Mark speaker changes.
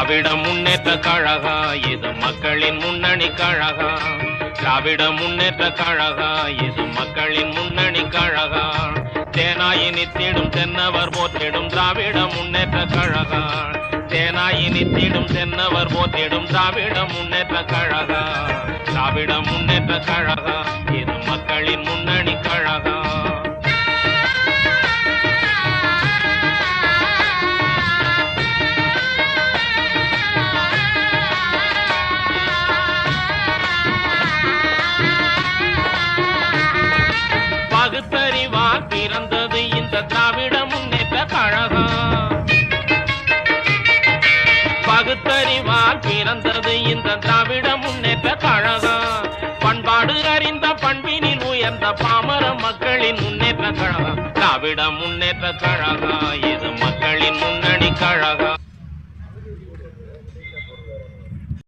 Speaker 1: திராவிட முன்னேற்ற கழகம் இது மக்களின் முன்னணி கழகம். திராவிட முன்னேற்ற கழகம் இது மக்களின் முன்னணி கழகம். தேனாயி நித்திடும் தென்னவர் போற்றிடும் திராவிட முன்னேற்ற கழகம். தேனாயி நித்திடும் தென்னவர் போற்றிடும் திராவிட முன்னேற்ற கழகம். திராவிட முன்னேற்ற கழகம் இது மக்களின் முன்னணி கழகம். பகுத்தறிவால் பிறந்தது இந்த திராவிட முன்னேற்ற கழகம். பகுத்தறிவால் பிறந்தது இந்த திராவிட முன்னேற்ற கழகம். பண்பாடு அறிந்த பண்பினில் உயர்ந்த பாமர மக்களின் முன்னேற்ற கழகம். திராவிட முன்னேற்ற கழகம் இது மக்களின் முன்னணி கழகம்.